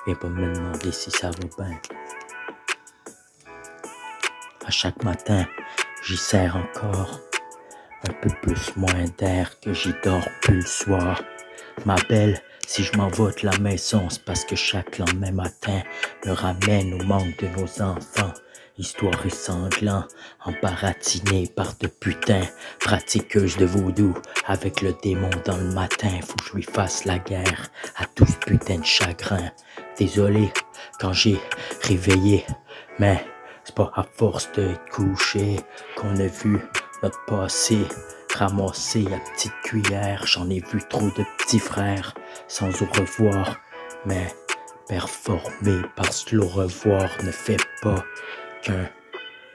Viens pas me demander si ça va bien. À chaque matin, j'y serre encore un peu plus moins d'air que j'y dors plus le soir. Ma belle, si je m'en vais de la maison, c'est parce que chaque lendemain matin me ramène au manque de nos enfants. Histoire et sanglant, embaratiné par de putains pratiqueuses de vaudou. Avec le démon dans le matin, faut que je lui fasse la guerre à tout ce putain de chagrin. Désolé quand j'ai réveillé, mais c'est pas à force de coucher qu'on a vu notre passé ramasser à petite cuillère. J'en ai vu trop de petits frères sans au revoir, mais performer parce que le revoir ne fait pas qu'un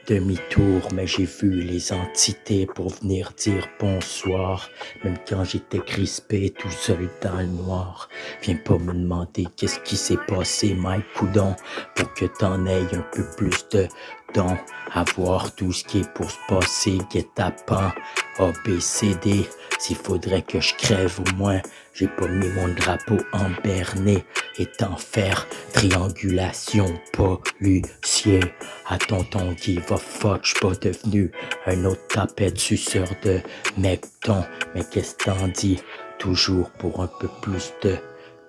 demi-tour. Mais j'ai vu les entités pour venir dire bonsoir, même quand j'étais crispé tout seul dans le noir. Viens pas me demander qu'est-ce qui s'est passé, Mike Coudon, pour que t'en aies un peu plus de don à voir tout ce qui est pour se passer. Guet-apens, ABCD, s'il faudrait que je crève au moins, j'ai pas mis mon drapeau en berné et t'en faire triangulation policier. À tonton qui va fuck, j'suis pas devenu un autre tapette suceur de mecton. Mais qu'est-ce t'en dis? Toujours pour un peu plus de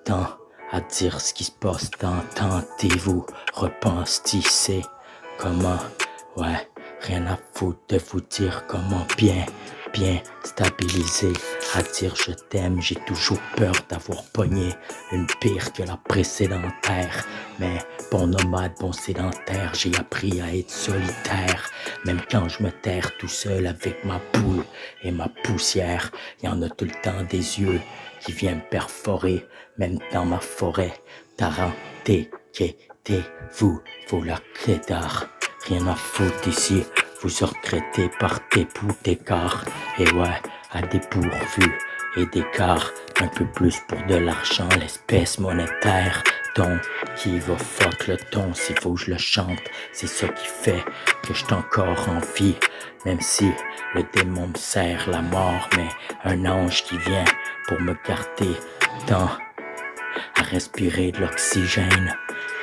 temps à dire ce qui se passe dans tentez-vous, repense-t-il, comment? Ouais, rien à foutre de vous dire comment bien stabilisé. À dire je t'aime, j'ai toujours peur d'avoir pogné une pire que la précédentaire. Mais bon nomade, bon sédentaire, j'ai appris à être solitaire. Même quand je me terre tout seul avec ma poule et ma poussière, y en a tout le temps des yeux qui viennent perforer, même dans ma forêt. Tarantez-vous, faut la clédard. Rien à foutre ici, vous regrettez par tes poux d'écart. Et ouais, à dépourvu et d'écart, un peu plus pour de l'argent, l'espèce monétaire. Ton qui va fuck le ton, s'il faut que je le chante, c'est ça qui fait que j'suis encore en vie. Même si le démon me serre la mort, mais un ange qui vient pour me garder dans à respirer de l'oxygène.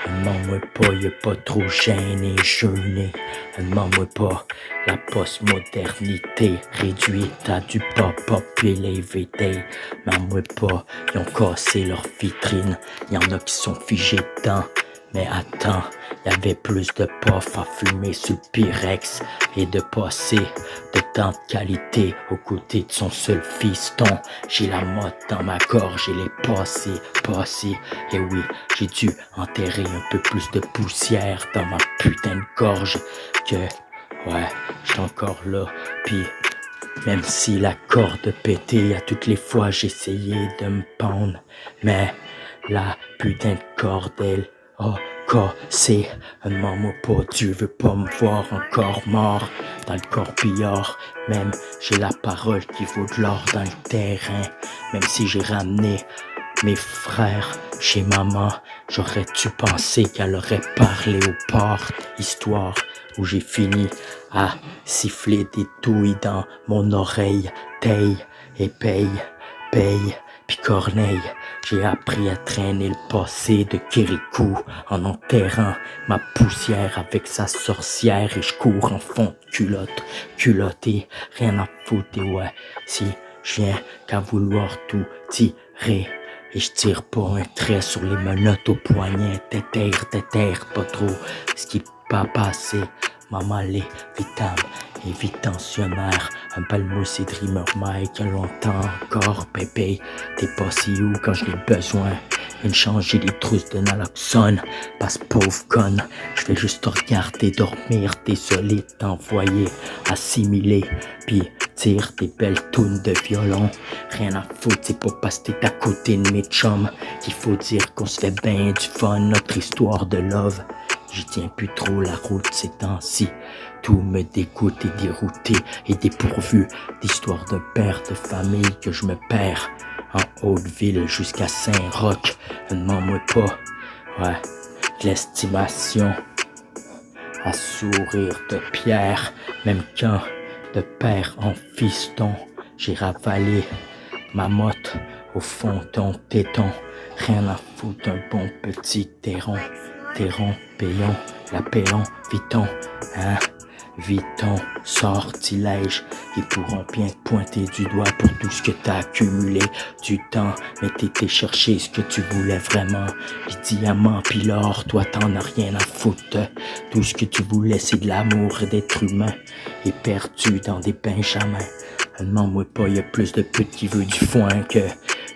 Demande-moi pas, y'a pas trop gêné, jeûné. Demande-moi pas, la postmodernité réduite à du pop-up et les VD. Demande-moi pas, ils ont cassé leur vitrine, y'en a qui sont figés dedans. Mais attends, y'avait plus de puff à fumer sur le Pyrex et de passer de temps de qualité aux côtés de son seul fiston. J'ai la motte dans ma gorge et les passés. Et oui, j'ai dû enterrer un peu plus de poussière dans ma putain de gorge que, ouais, j'suis encore là. Puis même si la corde pétait, à toutes les fois j'essayais de me pendre, mais la putain de corde, elle a cassé. Demande-moi pas, Dieu veut pas me voir encore mort dans le corbillard. Même j'ai la parole qui vaut de l'or dans le terrain. Même si j'ai ramené mes frères chez maman, j'aurais-tu pensé qu'elle aurait parlé au port? Histoire où j'ai fini à siffler des douilles dans mon oreille. Taille et paye, puis corneille. J'ai appris à traîner le passé de Kirikou en enterrant ma poussière avec sa sorcière. Et je cours en fond de culotte, culotté, rien à foutre. Et ouais, si je viens qu'à vouloir tout tirer, et je tire pas un trait sur les menottes au poignet. T'éterre pas trop ce qui pas passé. Maman les vitamines et vite tensionnaire. Un palmousse et dreamer Mike, longtemps encore, bébé. T'es pas si où quand je l'ai besoin. Viens changer les trousses de naloxone. Passe pauvre conne, je vais juste te regarder dormir. Désolé de t'envoyer assimiler. Puis tire des belles tounes de violon. Rien à foutre, c'est pas parce que t'es à côté de mes chums qu'il faut dire qu'on se fait ben du fun. Notre histoire de love, j'y tiens plus trop la route ces temps-ci. Tout me dégoûte et dérouté et dépourvu d'histoire de père de famille que je me perds en Haute-Ville jusqu'à Saint-Roch. Demande-moi pas, ouais, de l'estimation à sourire de pierre. Même quand de père en fiston, j'ai ravalé ma motte au fond ton téton. Rien à foutre, un bon petit terron. Terron, payon, l'appelons, Viton, hein? Viton, sortilège, ils pourront bien te pointer du doigt pour tout ce que t'as accumulé du temps, mais t'étais chercher ce que tu voulais vraiment, les diamants pis l'or, toi t'en as rien à foutre, tout ce que tu voulais c'est de l'amour et d'être humain, et perdu dans des benjamins, demande-moi pas, y a plus de putes qui veulent du foin que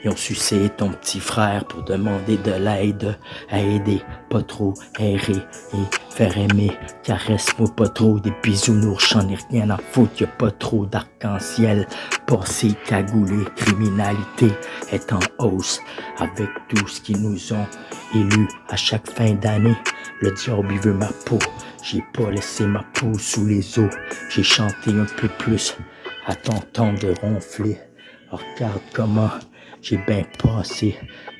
ils ont sucé ton petit frère pour demander de l'aide, à aider, pas trop, errer et faire aimer, caresse-moi pas trop, des bisounours, j'en ai rien à foutre, y'a pas trop d'arc-en-ciel, passé, cagoulé, criminalité est en hausse, avec tout ce qu'ils nous ont élus à chaque fin d'année, le diable il veut ma peau, j'ai pas laissé ma peau sous les os, j'ai chanté un peu plus, à ton temps de ronfler, regarde comment j'ai bien passé,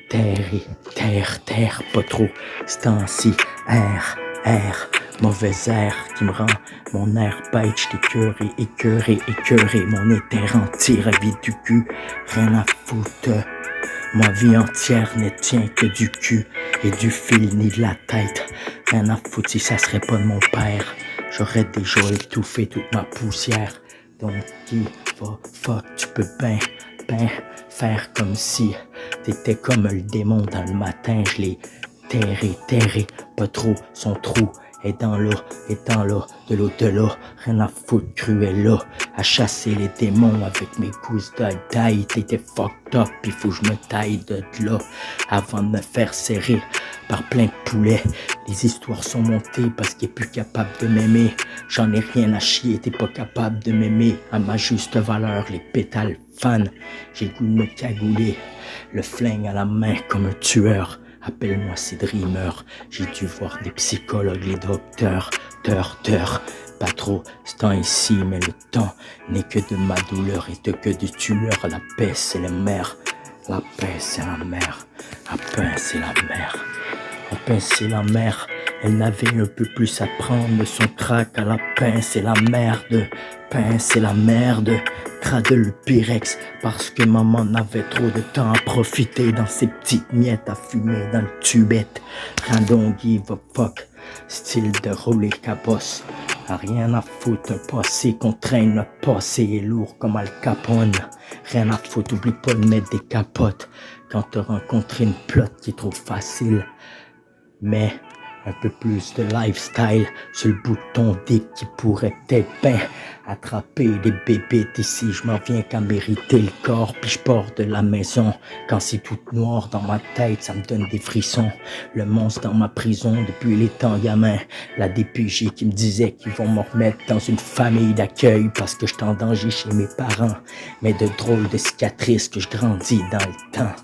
terre, pas trop, c'est temps-ci, air, mauvais air qui me rend mon air bête, écœuré, mon éther entier, ravi du cul, rien à foutre, ma vie entière ne tient que du cul et du fil ni de la tête, rien à foutre si ça serait pas de mon père, j'aurais déjà étouffé toute ma poussière, donc give a fuck, tu peux ben faire comme si t'étais comme le démon dans le matin, je l'ai terré, pas trop, son trou est dans l'eau, de l'au-delà, rien à foutre, Cruella, à chasser les démons avec mes gousses de taille, t'étais fucked up, il faut que je me taille de là, avant de me faire serrer par plein de poulets, les histoires sont montées parce qu'il est plus capable de m'aimer, j'en ai rien à chier, t'es pas capable de m'aimer, à ma juste valeur, les pétales fans, j'ai le goût de me cagouler, le flingue à la main comme un tueur, appelle-moi ces dreamers, j'ai dû voir des psychologues, les docteurs, pas trop, c'est temps ici, mais le temps n'est que de ma douleur et de que de tumeur, la paix c'est la mer, la paix c'est la mer, la paix c'est la mer, la paix c'est la mer, elle n'avait un peu plus à prendre, son crack à la pain c'est la merde, pain c'est la merde, crade le pyrex, parce que maman n'avait trop de temps à profiter dans ses petites miettes à fumer dans le tubette, rien donc give a fuck, style de rouler cabosse, rien à foutre, un passé qu'on traîne, le passé est lourd comme Al Capone, rien à foutre, oublie pas de mettre des capotes, quand t'as rencontré une plotte qui est trop facile, mais un peu plus de lifestyle sur le bout de ton dick qui pourrait peut-être bien attraper des bébites ici, je m'en viens qu'à mériter le corps, puis je pars de la maison, quand c'est tout noir dans ma tête, ça me donne des frissons, le monstre dans ma prison depuis les temps gamins, la DPJ qui me disait qu'ils vont me remettre dans une famille d'accueil parce que je suis en danger chez mes parents, mais de drôles de cicatrices que je grandis dans le temps,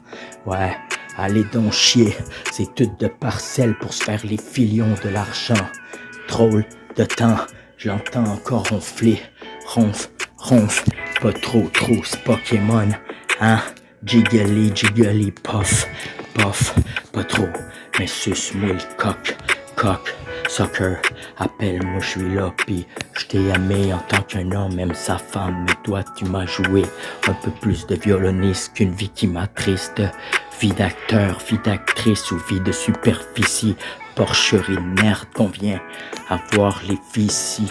ouais. Allez donc chier, c'est tout de parcelles pour se faire les filions de l'argent. Drôle de temps, je l'entends encore ronfler. Ronf, pas trop, c'est Pokémon. Hein? Jiggly, puff, pas trop. Mais suce-moi le coq, soccer. Appelle-moi, je suis là, pis je t'ai aimé en tant qu'un homme aime sa femme. Mais toi, tu m'as joué un peu plus de violoniste qu'une vie qui m'attriste. Vie d'acteur, vie d'actrice ou vie de superficie, porcherie de merde qu'on vient à voir les filles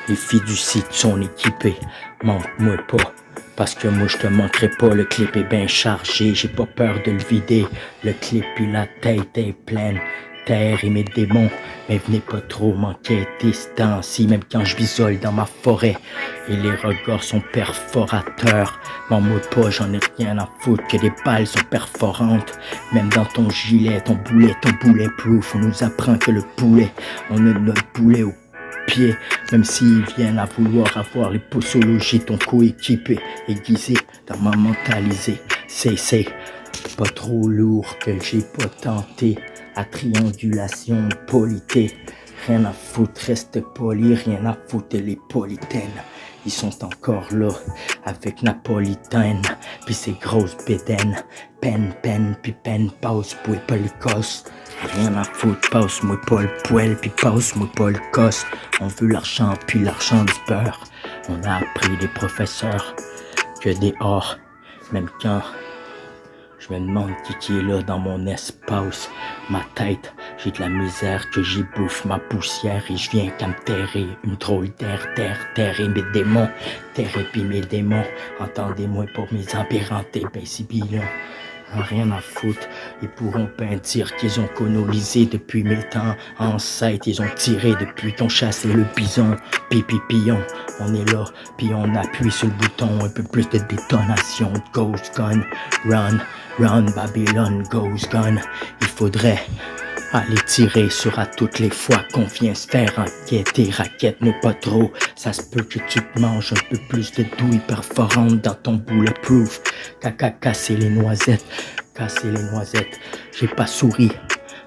les filles du site sont équipées, manque-moi pas, parce que moi je te manquerai pas, le clip est bien chargé, j'ai pas peur de le vider, le clip et la tête est pleine, terre et mes démons, mais venez pas trop m'enquêter ce temps-ci, même quand je visole dans ma forêt, et les regards sont perforateurs, m'en moi pas, j'en ai rien à foutre, que les balles sont perforantes, même dans ton gilet, ton boulet proof, on nous apprend que le poulet, on a notre poulet au pied, même s'ils viennent à vouloir avoir les posologies, ton coéquipé, aiguisé dans ma mentalisée, c'est pas trop lourd que j'ai pas tenté, à triangulation polité, rien à foutre, reste poli, rien à foutre les politaines. Ils sont encore là, avec Napolitaine, pis ces grosses bédaines, peine, pis peine, passe, pouet pas le cos. Rien à foutre, passe-moi pas le poêle, pis passe-moi pas le cos. On veut l'argent, puis l'argent du beurre. On a appris des professeurs que des or, même quand Je me demande qui est là dans mon espace. Ma tête, j'ai de la misère que j'y bouffe ma poussière et je viens qu'à me terrer. Une drôle d'air, terrer mes démons. Terrer puis mes démons. Entendez-moi pour mes empérantés, ben si billons. Rien à foutre, ils pourront bien dire qu'ils ont colonisé depuis mes temps ancêtres, ils ont tiré depuis qu'on chassait le bison, pillon, on est là, puis on appuie sur le bouton, un peu plus de détonation, Ghost Gun, run, Babylon, Ghost Gun, il faudrait aller tirer sur à toutes les fois qu'on vient se faire enquêter, raquette mais pas trop, ça se peut que tu te manges un peu plus de douille perforante dans ton bulletproof, caca casser les noisettes, j'ai pas souri,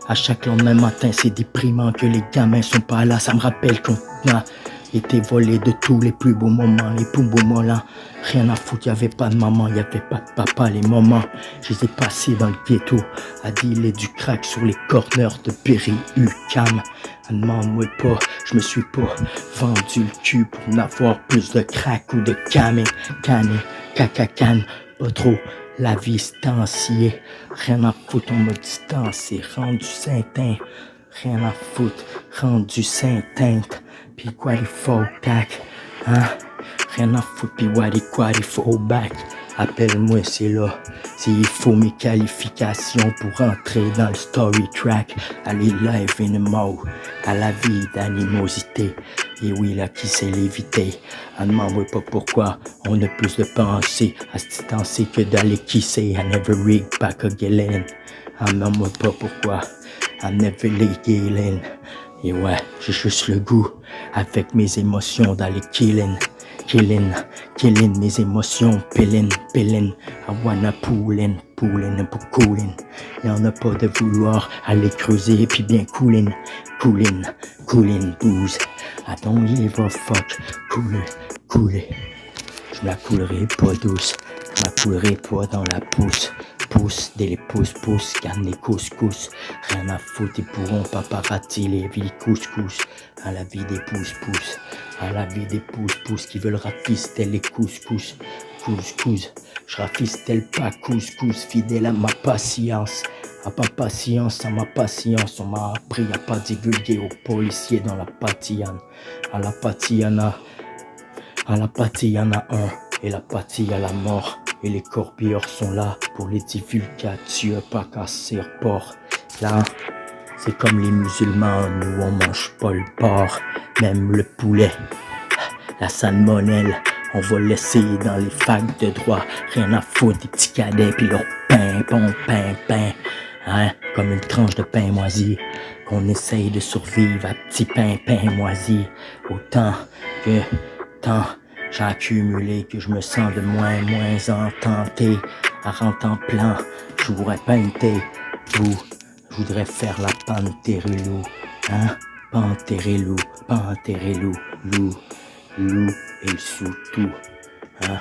à chaque lendemain matin c'est déprimant que les gamins sont pas là, ça me rappelle qu'on a été volé de tous les plus beaux moments, les plus beaux moments, rien à foutre, y'avait pas de maman, y'avait pas de papa, les moments, je les ai passés dans le ghetto, à dealer du crack sur les corners de Berry-UQAM. Demande-moi pas, je me suis pas vendu le cul pour n'avoir plus de crack ou de canne, caca-canne, pas trop, la vie stancier, rien à foutre, on m'a distancé, rendu Saint-Tin, rien à foutre, rendu Saint-Tin. Pis quoi il faut tac, hein? Rien à foutre, pis quoi il faut back. Appelle-moi, c'est là. S'il faut mes qualifications pour entrer dans le story track. Aller live in mode, à la vie d'animosité. Et oui, là, qui sait l'éviter? Ne demande-moi pas pourquoi on a plus de pensée à se distancer que d'aller kisser. I never rig back again. Ne demande-moi pas pourquoi I never again. Et ouais, j'ai juste le goût, avec mes émotions d'aller killing mes émotions, pillin', I wanna pullin', pour coolin'. Y'en a pas de vouloir aller creuser, puis bien coolin', booze. I don't give a fuck, couler. Je la coulerai pas douce, je la coulerai pas dans la pousse, dès les pouces, garde les couscous. Rien à foutre, ils pourront pas paparazzi les vies couscous. À la vie des pouces, à la vie des pouces qui veulent rafister les couscous. Je rafistelle pas couscous, fidèle à ma patience. À ma patience, on m'a appris à pas divulguer aux policiers dans la patillane. À la patillane, un, et la patille à la mort. Et les corbières sont là pour les divulgateurs, pas casser port. Là, c'est comme les musulmans, nous on mange pas le porc, même le poulet. La salmonelle, on va laisser dans les facs de droit. Rien à foutre des petits cadets pis leur pain, hein, comme une tranche de pain moisi. Qu'on essaye de survivre à petit pain moisi. Autant que tant j'ai accumulé que je me sens de moins en tenté. À rentrer en plan, je voudrais peinter. Je voudrais faire la pantérelou, hein? Pantérelou, loup et sous tout, hein?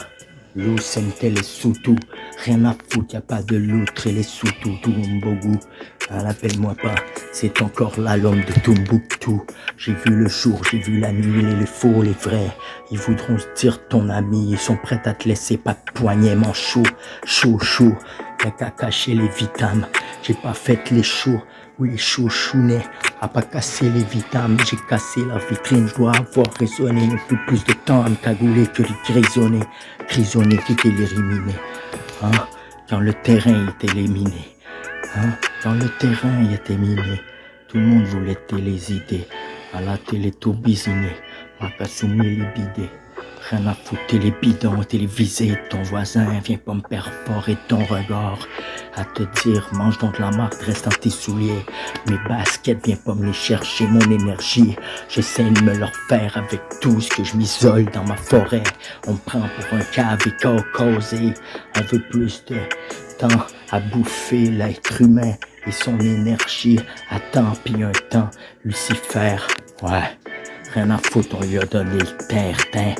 Loup sentait les sous-tout, rien à foutre, y'a pas de loutre et les sous-tout, tout mon beau goût. Hein, l'appelle-moi pas, c'est encore là l'homme de Tombouctou. J'ai vu le jour, j'ai vu la nuit, les faux, les vrais. Ils voudront se dire ton ami, ils sont prêts à te laisser pas de poignet, mon chaud. Y'a qu'à cacher les vitames, j'ai pas fait les chauds. Oui, les chouchounets, à pas casser les vitames, j'ai cassé la vitrine, je dois avoir raisonné un peu plus de temps à me cagouler que les grisonnés qui étaient l'éliminer, hein, quand le terrain était éliminé, hein, quand le terrain était miné, tout le monde voulait les idées, à la télé tout bisiné, m'a qu'à soumis les bidets. Rien à foutre, les bidons télévisés, ton voisin vient pas me perforer ton regard. À te dire, mange donc la marque, reste dans tes souliers. Mes baskets, viens pas me les chercher, mon énergie. J'essaie de me leur faire avec tout ce que je m'isole dans ma forêt. On me prend pour un cave et causé. On veut plus de temps à bouffer l'être humain et son énergie. À temps pis un temps, Lucifer, ouais. Rien à foutre, on lui a donné le terre-plein.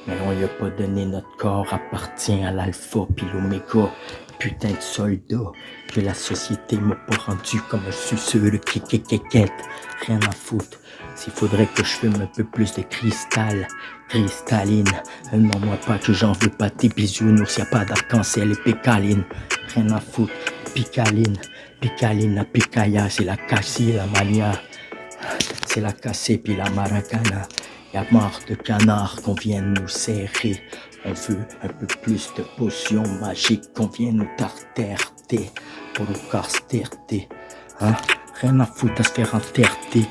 Mais on lui a pas donné notre corps, appartient à l'alpha puis l'oméga. putain de soldat que la société m'a pas rendu comme un suceux de kékékékette. Rien à foutre. S'il faudrait que je fume un peu plus de cristalline. Non, moi pas que j'en veux pas tes bisounours, y'a pas d'arc-en-ciel et pécaline. Rien à foutre. Picaline, la picaya, c'est la cassie, la mania. C'est la cassée puis la maracana. Y'a mort de canard qu'on vient nous serrer. On veut un peu plus de potions magiques qu'on vient nous tarterter. Pour nous carsterter. Hein? Rien à foutre à se faire enterrer.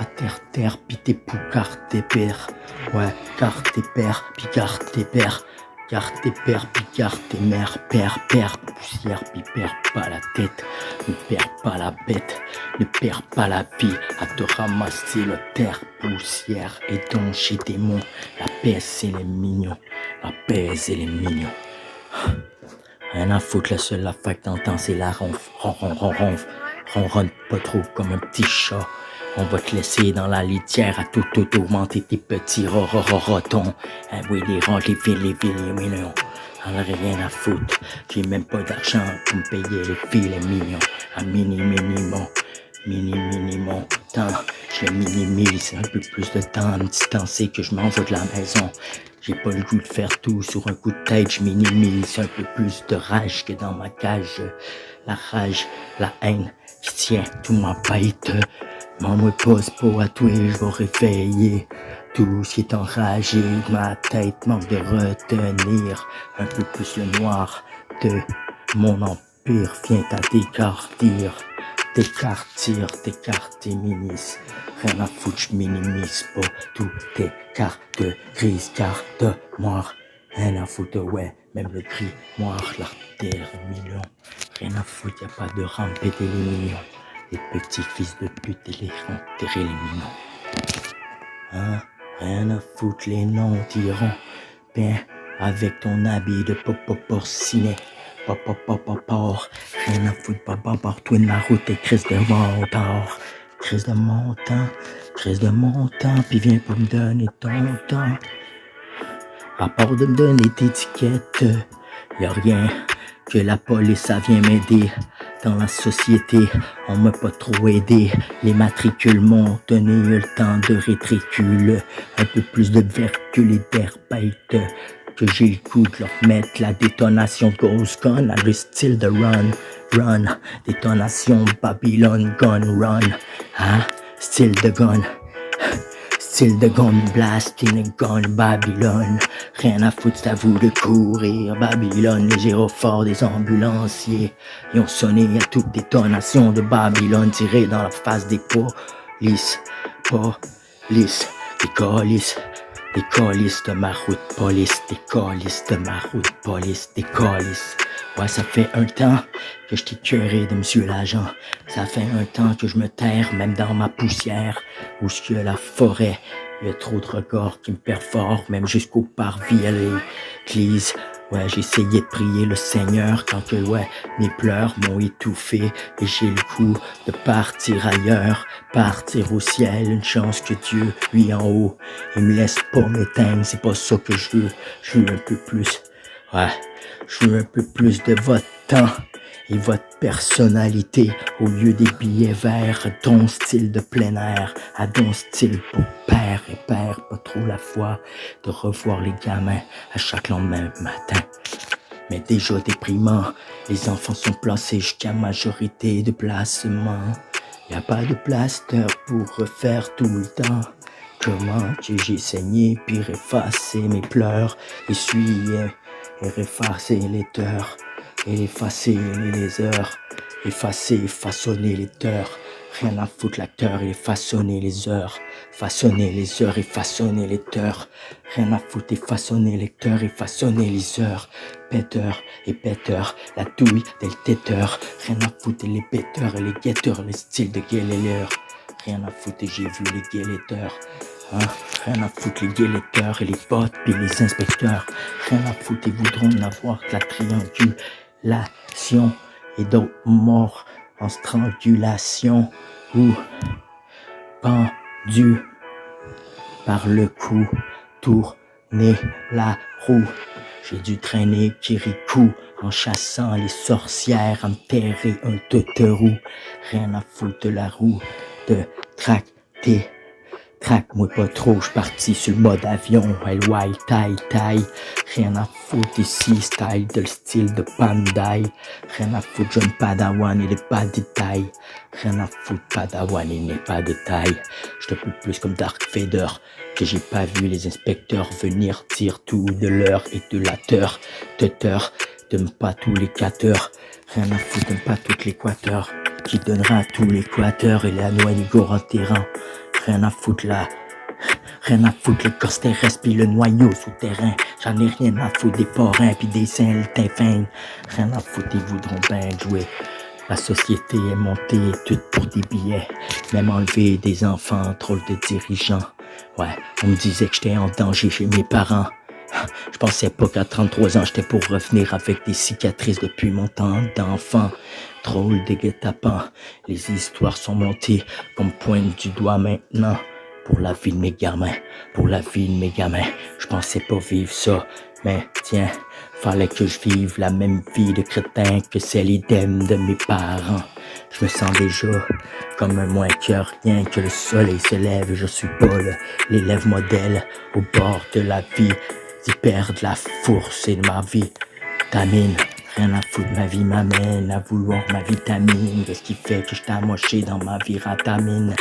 À terre, pis tes poucards, tes pères. Ouais, garde tes pères, pis garde tes pères. Garde tes pères, pis garde tes mères. Père, poussière, pis perds pas la tête. Ne perds pas la bête. Ne perds pas la vie à te ramasser le terre, poussière et donc chez démons. La paix, c'est les mignons. La paix, c'est les mignons. Rien à foutre, la seule affaire que t'entends, c'est la ronfle. Ronronne pas trop comme un petit chat. On va te laisser dans la litière à tout augmenter tes petits rotons. Ah oui, les rangs, les villes, les millions. On a rien à foutre. J'ai même pas d'argent pour me payer les filles, les mignons. Un minimum temps. Je minimise un peu plus de temps à me distancer que je m'en vais de la maison. J'ai pas le goût de faire tout sur un coup de tête, je minimise un peu plus de rage que dans ma cage. La rage, la haine qui tient tout ma bête. M'en me pose pas à toi, je vais réveiller tout ce qui est enragé. Ma tête manque de retenir un peu plus le noir de mon empire. Viens à t'écarter, minis. Rien à foutre, je minimise pas tout tes cartes grises, cartes noires. Rien à foutre, ouais, même le gris noir, l'artère, million. Rien à foutre, y'a pas de rampe et les millions. Les petits fils de pute et les enterrer les mignons. Hein? Rien à foutre, les noms diront bien avec ton habit de porcinet. Porc. Rien à foutre, papa, toi de ma route et crise de mentor. Crise de montant, puis viens pour me donner ton temps. À part de me donner d'étiquette, y'a rien que la police, ça vient m'aider. Dans la société, on m'a pas trop aidé. Les matricules m'ont donné le temps de rétricule. Un peu plus de vercule et d'air bête. Que j'ai le goût de leur mettre la détonation Ghost Gun à le style de run. Détonation Babylon Gun Run. Hein? Style de gun. Style de gun blasting a gun Babylone. Rien à foutre, c'est à vous de courir. Babylone, les gyrophares des ambulanciers. Ils ont sonné à toute détonation de Babylone tirée dans la face des polices. Des colis de ma route police. Des colis de ma route police. Des colis. Ouais, ça fait un temps que je t'ai curé de monsieur l'agent. Ça fait un temps que je me terre, même dans ma poussière. Où est-ce qu'il y a la forêt? Il y a trop de regards qui me perforent, même jusqu'au parvis à l'église. Ouais, j'ai essayé de prier le Seigneur quand que, ouais, mes pleurs m'ont étouffé. Et j'ai le goût de partir ailleurs, partir au ciel. Une chance que Dieu, lui en haut, il me laisse pas m'éteindre. C'est pas ça que je veux. Je veux un peu plus. Ouais, je veux un peu plus de votre temps et votre personnalité au lieu des billets verts, à ton style de plein air, à ton style pour père et père, pas trop la foi de revoir les gamins à chaque lendemain matin. Mais déjà déprimant, les enfants sont placés jusqu'à majorité de placement. Y a pas de plaster pour refaire tout le temps. Comment que j'ai saigné puis effacé mes pleurs, essuyer et effacer les heures, et effacer les heures, effacer, façonner les heures. Rien à foutre l'acteur et façonner les heures, façonner les heures et façonner les heures. Rien à foutre et façonner les heures et façonner les heures. Péteur et péteur, la douille des têteurs. Rien à foutre les péteurs et les guetteurs, les styles de guéléleur. Rien à foutre et j'ai vu les guéléteurs. Hein? Rien à foutre les guéléteurs et les potes puis les inspecteurs. Rien à foutre et voudront n'avoir que la triangulation et d'autres morts en strangulation ou pendus par le cou, tourner la roue. J'ai dû traîner Kirikou en chassant les sorcières, enterrer un teuterou. Rien à foutre de la roue, de tracter. Traque-moi pas trop, j'suis parti sur le mode avion, LY, taille. Rien à foutre ici, style de style de Pandai. Rien à foutre, jeune padawan, il est pas de taille. Rien à foutre, padawan, il n'est pas de taille. J'te peux plus comme Dark Vader, que j'ai pas vu les inspecteurs venir dire tout de l'heure et de la teteur, t'aimes pas tous les 4 heures. Rien à foutre, t'aimes pas tout l'équateur, qui donnera tout l'équateur et la noix Igor en terrain. Rien à foutre là, rien à foutre les corps terrestres pis le noyau souterrain. J'en ai rien à foutre des forains pis des seins fins. Rien à foutre, ils voudront bien jouer. La société est montée toute pour des billets. Même enlever des enfants, drôle de dirigeants. Ouais, on me disait que j'étais en danger chez mes parents. Je pensais pas qu'à 33 ans j'étais pour revenir avec des cicatrices depuis mon temps d'enfant. Drôle de guet-apens, les histoires sont montées comme pointe du doigt maintenant. Pour la vie de mes gamins, je pensais pas vivre ça, mais tiens, fallait que je vive la même vie de crétin que celle idem de mes parents. Je me sens déjà comme un moins que rien, que le soleil se lève et je suis pas l'élève modèle au bord de la vie, d'y perdre la force et de ma vie. Tamine, rien à foutre, ma vie m'amène à vouloir ma vitamine. Qu'est-ce qui fait que je t'ai amoché dans ma vie ratamine?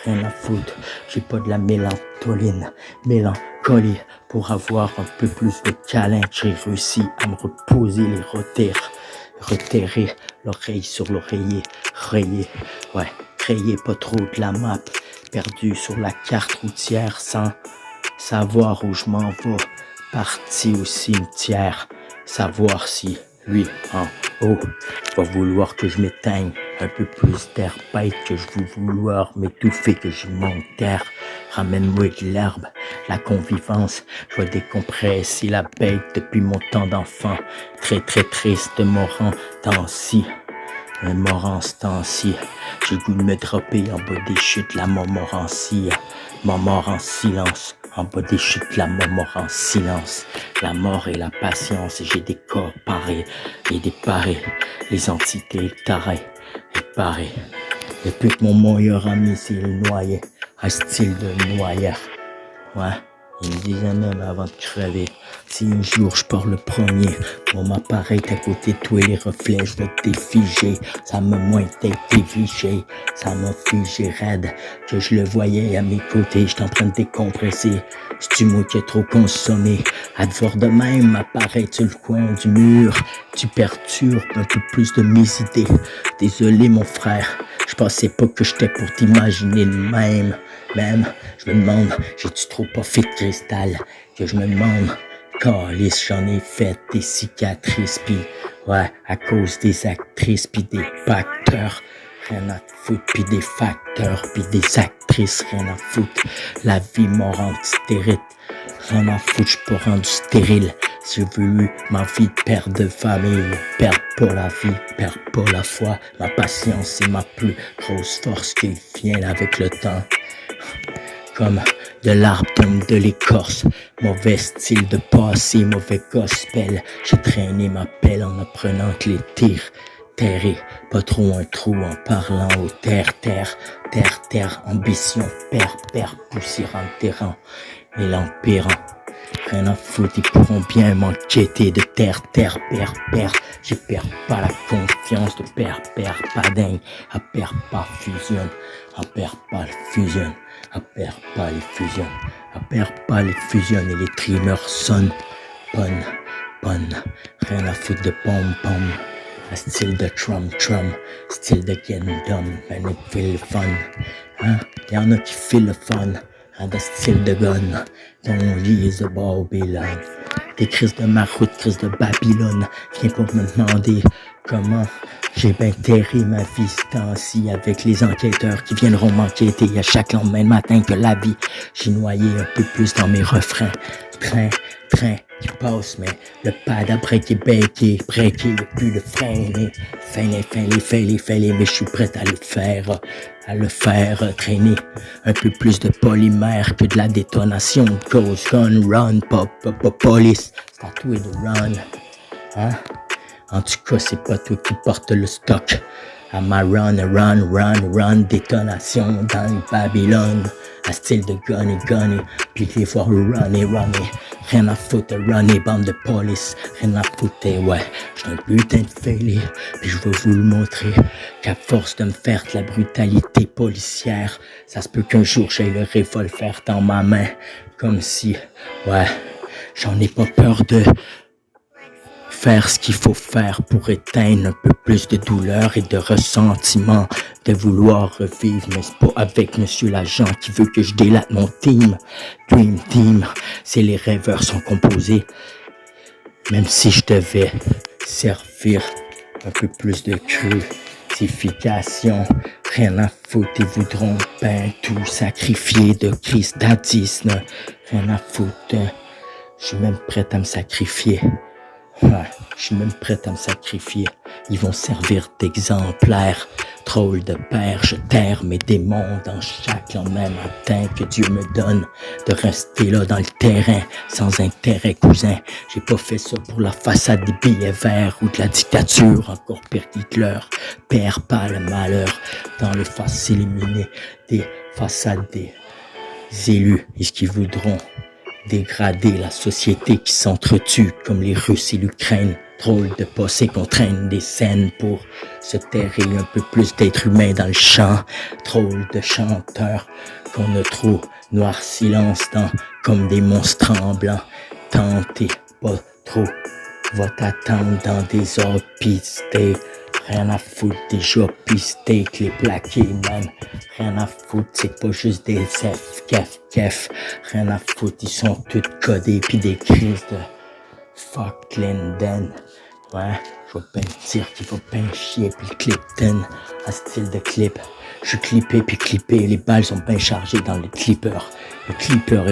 Rien à foutre, j'ai pas de la mélancolie pour avoir un peu plus de câlin. J'ai réussi à me reposer les reterrer l'oreille sur l'oreiller, rayer, ouais, crayer pas trop de la map, perdu sur la carte routière sans savoir où je m'en vais, parti au cimetière, savoir si lui en haut va vouloir que je m'éteigne, un peu plus d'air bête que je veux vouloir m'étouffer, que je monte terre. Ramène-moi de l'herbe, la convivence, je vais décompresser la bête depuis mon temps d'enfant. Très très triste mort en temps-ci, un mort en ce temps-ci. J'ai le goût de me dropper en bas des chutes, la mort en silence. En bas des chutes, la mort en silence. La mort et la patience, j'ai des corps parés et déparés. Les entités tarées et parées. Depuis que mon meilleur ami s'est noyé, un style de noyeur. Ouais, il me disait même avant de crever, si un jour je pars le premier, mon appareil à côté de toi et les reflets, je vais te défiger. Ça m'a moins été figé, ça m'a figé raide, que je le voyais à mes côtés, j'étais en train de décompresser. C'est-tu moi qui ai trop consommé, à te voir de même apparaître sur le coin du mur, tu perturbes un peu plus de mes idées. Désolé mon frère, je pensais pas que j'étais pour t'imaginer de même. Même, je me demande, j'ai-tu trop pas fait de cristal? Que je me demande, calice, j'en ai fait des cicatrices, pis ouais, à cause des actrices, pis des facteurs. Rien à foutre, pis des facteurs, pis des actrices, rien à foutre. La vie m'a rendu stérile. Rien à foutre, j'suis pas rendu stérile. J'ai voulu ma vie de père de famille. Perds pas la vie, perds pas la foi. Ma patience est ma plus grosse force qui vient avec le temps. Comme de l'arbre tombe de l'écorce, mauvais style de passé, mauvais gospel. J'ai traîné ma pelle en apprenant que les tirs terrés, pas trop un trou en parlant au terre, ambition, père, poussière en terrain, et l'empirant. Rien à foutre, ils pourront bien m'enquêter de terre, père. Je perds pas la confiance de père, pas dingue. À perd pas fusionne, à perd pas le fusionne, à perd pas les fusionnes, à perd pas les fusionnes et les trimeurs sonnent. Bonne, rien à foutre de pom, un style de trum, style de Gundam, ben il fait le fun. Hein? Y'en a qui fait le fun. De style de gun, ton lit is a Babylone. Des crises de Maroute, crises de Babylone. Viens pour me demander comment j'ai bien terré ma vie ce temps-ci avec les enquêteurs qui viendront m'enquêter à chaque lendemain de matin que la vie. J'ai noyé un peu plus dans mes refrains. train qui passe, mais le pad après qui est breaké, y'a plus de frein, fais-les, mais je suis prêt à le faire traîner. Un peu plus de polymère que de la détonation, cause, gun, run, pop, police, c'est à toi de run, hein? En tout cas, c'est pas toi qui porte le stock. À ma run, détonation dans le Babylone. À style de gunny, puis les voir runner. Rien à foutre, runner, bande de police. Rien à foutre, ouais. J'suis un putain de fêlé, puis je veux vous le montrer. Qu'à force de me faire de la brutalité policière, ça se peut qu'un jour j'aille le revolver dans ma main. Comme si, ouais, j'en ai pas peur de faire ce qu'il faut faire pour éteindre un peu plus de douleur et de ressentiment, de vouloir revivre, mais c'est pas avec monsieur l'agent qui veut que je délate mon team. Dream Team, c'est les rêveurs sont composés. Même si je devais servir un peu plus de crucifixion, rien à foutre, ils voudront ben tout sacrifier de Christ d'Adisne. Rien à foutre, je suis même prêt à me sacrifier. Ouais, je suis même prêt à me sacrifier. Ils vont servir d'exemplaire. Drôle de père, je terre mes démons dans chaque lendemain matin que Dieu me donne de rester là dans le terrain sans intérêt, cousin. J'ai pas fait ça pour la façade des billets verts ou de la dictature, encore pire qu'Hitler. Perds pas le malheur dans le face éliminé des façades des élus. Est-ce qu'ils voudront dégrader la société qui s'entretue comme les Russes et l'Ukraine? Drôle de passé qu'on traîne des scènes pour se terrer un peu plus d'êtres humains dans le champ. Drôle de chanteurs qu'on a trop noir silence dans comme des monstres tremblants. Tentez pas trop, va t'attendre dans des ordres pistés. Rien à foutre, déjà pisté, les plaqués même. Rien à foutre, c'est pas juste des kef. Rien à foutre, ils sont tous codés pis des crises de fuck Linden. Ouais, je vais ben dire qu'il faut ben chier pis le Clipton, à style de clip. Je suis clippé puis clippé, les balles sont ben chargées dans le clipper. Le clipper,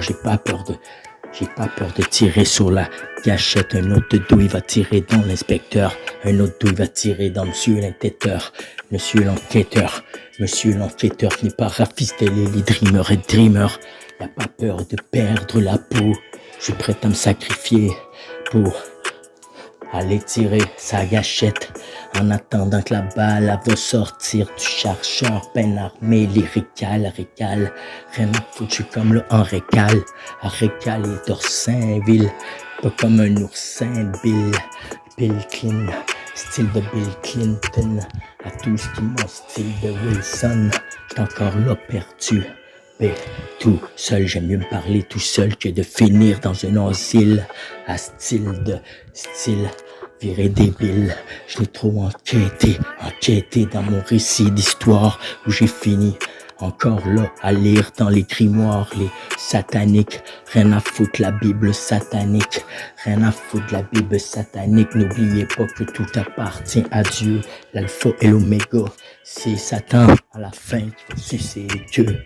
j'ai pas peur de tirer sur la gâchette. Un autre dos, il va tirer dans l'inspecteur. Un autre dos, il va tirer dans monsieur l'enquêteur. Monsieur l'enquêteur n'est pas rafistélé, les dreamers et dreamers. Il a pas peur de perdre la peau. Je suis prêt à me sacrifier pour aller tirer sa gâchette en attendant que la balle va sortir du chercheur ben armé, les récale, rien à foutre, je suis comme le Henri Cal, à récaler d'Orsainville, pas comme un oursin, Bill Clinton, style de Bill Clinton, à tout ce qui mon style de Wilson, j'suis encore là perdu. Mais tout seul, j'aime mieux me parler tout seul que de finir dans un asile à style viré débile. Je l'ai trop enquêté dans mon récit d'histoire où j'ai fini encore là à lire dans les grimoires, les sataniques. Rien à foutre la Bible satanique, N'oubliez pas que tout appartient à Dieu, l'alpha et l'oméga. C'est Satan à la fin qui va sucer le.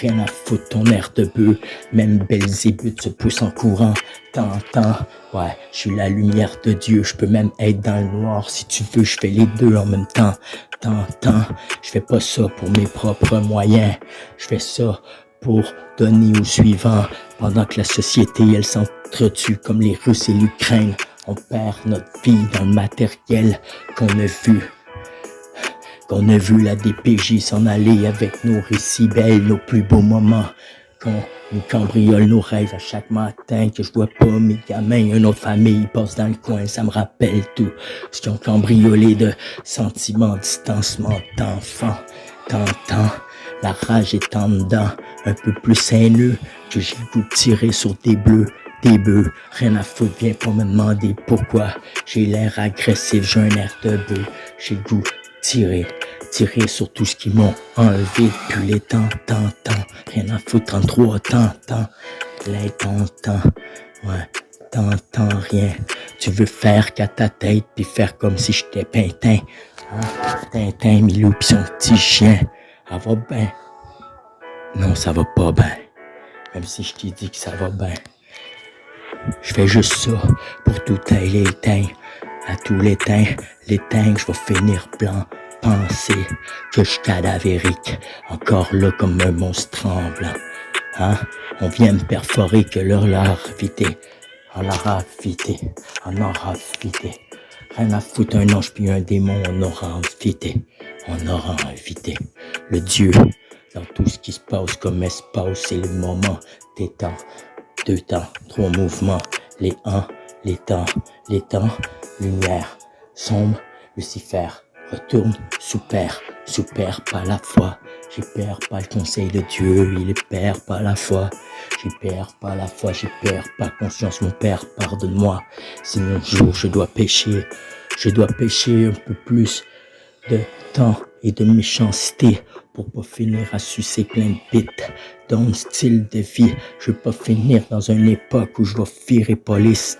Rien à foutre ton air de bœuf, même Belzébuth se pousse en courant. Ouais, je suis la lumière de Dieu, je peux même être dans le noir si tu veux, je fais les deux en même temps. Je fais pas ça pour mes propres moyens, je fais ça pour donner au suivant, pendant que la société elle s'entretue comme les Russes et l'Ukraine. On perd notre vie dans le matériel qu'on a vu la DPJ s'en aller avec nos récits belles, nos plus beaux moments. Qu'on nous cambriole nos rêves à chaque matin, que je vois pas mes gamins, une autre famille passe dans le coin, ça me rappelle tout ce qu'ils ont cambriolé de sentiments, distancement d'enfants. T'entends, la rage est en dedans, un peu plus haineux, que j'ai le goût de tirer sur des bœufs, rien à foutre, viens pas me demander pourquoi, j'ai l'air agressif, j'ai un air de bœuf, j'ai le goût de tirer sur tout ce qu'ils m'ont enlevé depuis les temps, rien à foutre, 33, les temps, ouais, rien, tu veux faire qu'à ta tête, puis faire comme si j'étais Pintin, hein? Tintin, Milou, pis son petit chien, ça va ben? Non, ça va pas ben. même si je t'ai dit que ça va bien. Je fais juste ça pour tout éteindre. À tous les l'éteindre, je vais finir blanc. Penser que je suis cadavérique, encore là comme un monstre tremblant. Hein? On vient me perforer que leur vidé. On l'aura vidé, on aura vidé. Rien à foutre un ange puis un démon, on aura invité. On aura invité le Dieu dans tout ce qui se passe comme espace. C'est le moment des temps, 2 temps, 3 mouvements. Les temps, lumière, sombre, Lucifer, retourne, sous-père, pas la foi. J'y perds pas le conseil de Dieu, il perd pas la foi. J'y perds pas la foi, j'y perds pas conscience, mon père, pardonne-moi. Si un jour je dois pécher un peu plus de temps et de méchanceté pour pas finir à sucer plein de bites dans mon style de vie. Je veux pas finir dans une époque où je vais virer police,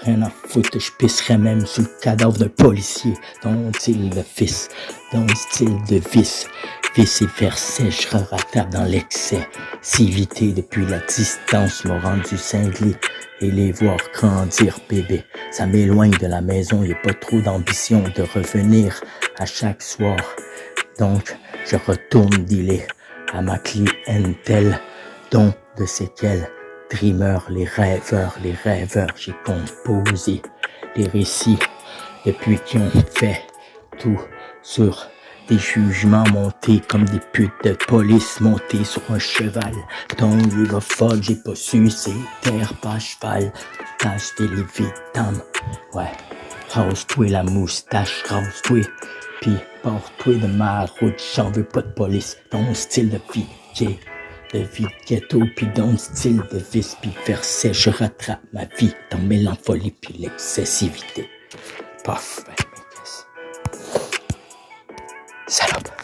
rien à foutre, je pisserais même sur le cadavre d'un policier dans mon style de fils, dans mon style de vice. Vice et verset, je rattrape dans l'excès. Civité depuis la distance m'a rendu cinglé. Et les voir grandir, bébé. Ça m'éloigne de la maison, y a pas trop d'ambition de revenir à chaque soir. Donc, je retourne dealer à ma clientèle, dont de séquelles. Dreamers, les rêveurs, j'ai composé les récits depuis qu'ils ont fait tout sur des jugements montés comme des putes de police montées sur un cheval. Donc il va folle, j'ai pas su, c'est terre pas cheval. T'as acheté les victimes, ouais. Rase-toi la moustache, rase-toi. Pis porte-toi de ma route, j'en veux pas de police. Dans mon style de vie, de vie de ghetto, pis dans mon style de vice, pis verset, je rattrape ma vie dans mélancolie pis l'excessivité. Paf, ben, salope.